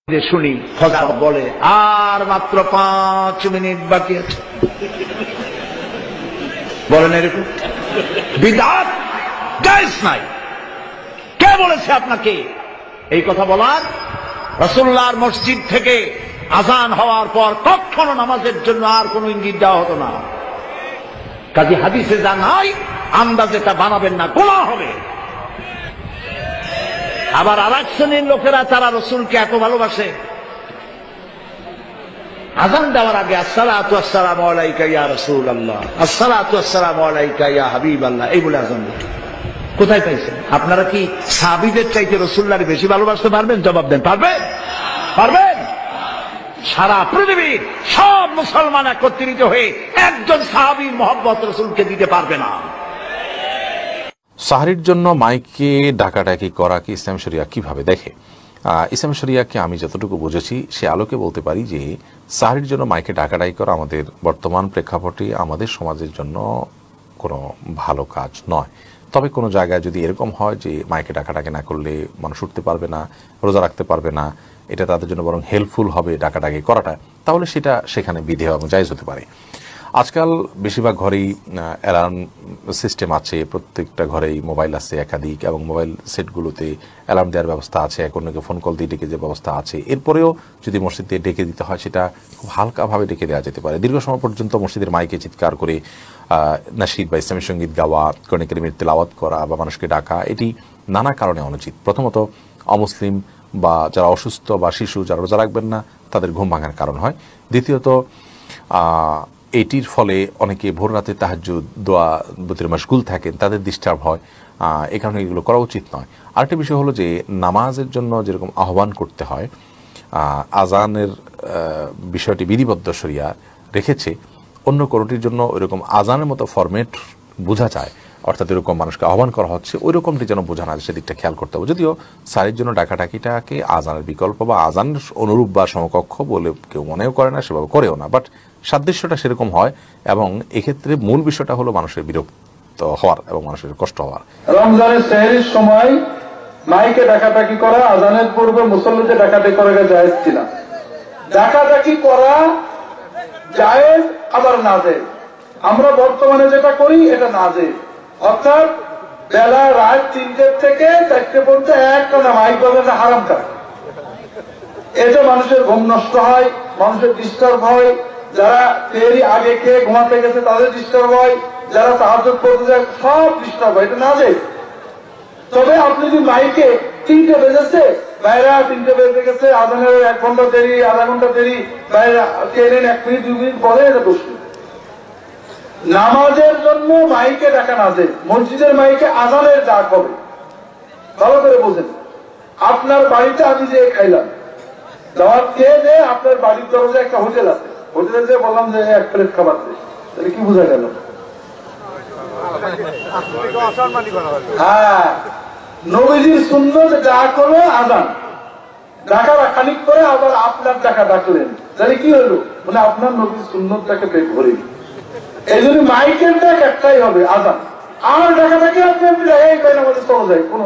শুনি ফজর বলে আর মাত্র 5 মিনিট বাকি আছে, বলেন এরকম বিদআত জায়েজ নাই। কে বলেছে আপনাকে এই কথা বলার? রাসূলুল্লাহর মসজিদ থেকে আযান হওয়ার পর কখনো নামাজের জন্য আর কোন ইঙ্গিত দেওয়া হতো না। কাজী হাদিসে যা নাই আন্দাজে তা বানাবেন না, গুনাহ হবে। আবার আর এক শ্রেণীর লোকেরা তারা রসুলকে এত ভালোবাসে, আযান দেওয়ার আগে আসসালাতু ওয়াসসালামু আলাইকা ইয়া রাসূলুল্লাহ, আসসালাতু ওয়াসসালামু আলাইকা ইয়া হাবিবাল্লাহ, এই বলে আযান দেয়। কোথায় পাইছেন? আপনারা কি সাহাবীদের চাইতে রাসূলুল্লাহকে বেশি ভালোবাসতে পারবেন? জবাব দেন, পারবেন? পারবেন? সারা পৃথিবীর সব মুসলমান একত্রিত হয়ে একজন সাহাবীর মহব্বত রাসূলকে দিতে পারবে না। সাহরির জন্য মাইকে ডাকাডাকি করা কি ইসলাম শরিয়া কিভাবে দেখে? ইসলাম শরিয়াকে আমি যতটুকু বুঝেছি সে আলোকে বলতে পারি যে সাহরির জন্য মাইকে ডাকাডাকি করা আমাদের বর্তমান প্রেক্ষাপটে আমাদের সমাজের জন্য কোনো ভালো কাজ নয়। তবে কোনো জায়গায় যদি এরকম হয় যে মাইকে ডাকাডাকি না করলে মানুষ উঠতে পারবে না, রোজা রাখতে পারবে না, এটা তাদের জন্য বরং হেল্পফুল হবে ডাকাডাকি করাটা, তাহলে সেটা সেখানে বিধেয় এবং জায়েজ হতে পারে। আজকাল বেশিরভাগ ঘরেই অ্যালার্ম সিস্টেম আছে, প্রত্যেকটা ঘরেই মোবাইল আছে একাধিক, এবং মোবাইল সেটগুলোতে অ্যালার্ম দেওয়ার ব্যবস্থা আছে, এক অন্যকে ফোন কল দিয়ে ডেকে দেওয়ার ব্যবস্থা আছে। এরপরেও যদি মসজিদে ডেকে দিতে হয় সেটা খুব হালকাভাবে ডেকে দেওয়া যেতে পারে। দীর্ঘ সময় পর্যন্ত মসজিদের মাইকে চিৎকার করে নাশিদ বা ইসলামী সঙ্গীত গাওয়া, কোরআন কারীমের তেলাওয়াত করা বা মানুষকে ডাকা, এটি নানা কারণে অনুচিত। প্রথমত অমুসলিম বা যারা অসুস্থ বা শিশু যারা রোজা রাখবেন না তাদের ঘুম ভাঙার কারণ হয়। দ্বিতীয়ত এটির ফলে অনেকে ভোর রাতে তাহাজ্জুদ দোয়া বতির মাশগুল থাকেন, তাদের ডিস্টার্ব হয়, এই কারণে এগুলো করা উচিত নয়। আরেকটা বিষয় হলো যে নামাজের জন্য যেরকম আহ্বান করতে হয়, আজানের বিষয়টি বিধিবদ্ধ শরিয়া রেখেছে, অন্য কোনোটির জন্য ওইরকম আজানের মতো ফরম্যাট বোঝা যায়, অর্থাৎ এরকম মানুষকে আহ্বান করা হচ্ছে ওই রকমটি যেন বোঝা না যায়, সেদিকটা খেয়াল করতে হবে। যদিও সারির জন্য ডাকাডাকিটাকে আজানের বিকল্প বা আজানের অনুরূপ বা সমকক্ষ বলে কেউ মনেও করে না, সেভাবে করেও না, বাট সাদৃশ্যটা সেরকম হয়। এবং এক্ষেত্রে মূল বিষয়টা হলো মানুষের বিরক্ত হওয়ার এবং মানুষের কষ্ট হওয়ার। রমজানের সেহরির সময় মাইকে ডাকাডাকি করা, আজানের পূর্বে মুসল্লিদের ডাকাডাকি করা জায়েজ কিনা? ডাকাডাকি করা জায়েজ আবার নাজেজ। আমরা বর্তমানে যেটা করি এটা নাজেজ, অর্থাৎ বেলা রাত 3টে থেকে 4টে পর্যন্ত একটা মাইক বাজানো হারাম কাজ। এতে মানুষের ঘুম নষ্ট হয়, মানুষের ডিস্টার্ব হয়, যারা সেহরি আগে খেয়ে ঘুমাতে গেছে তাদের ডিস্টার্ব হয়, যারা তাহাজ্জুদ পড়তে যায় সব ডিস্টার্ব হয়, এটা নাজেজ। তবে আপনি যদি মাইকে 3টে বেজেছে, বাইরে 3টে বেজে গেছে, আজানের 1 ঘন্টা দেরি, আধা ঘন্টা দেরি, বাইরে ট্রেনের 1 মিনিট 2 মিনিট পরে, এটা দোষ। নামাজের জন্য মাইকে ডাকা নাজেজ, মসজিদের মাইকে আজানের ডাক হবে। ভালো করে বোঝেন। আপনার বাড়িতে আমি যে খাইলাম, দাওয়াত খেয়ে যে আপনার বাড়ির দরজায় একটা হোটেল আছে, হোটেলে যে বললাম যে 1 প্লেট খাবার দে, তাহলে কি বোঝা গেল? হ্যাঁ, নবীজির সুন্নত ডাক হলো আজান, ডাকার খানিক করে আবার আপনার ডাকা ডাকলেন, তাহলে কি হলো? মানে আপনার নবীর সুন্নতটাকে পেট ভরে। এই জন্য মাইকের ডাক একটাই হবে, আজান। আর ডাকাটাকে আপনি জায়গায় চলে যায়, কোনো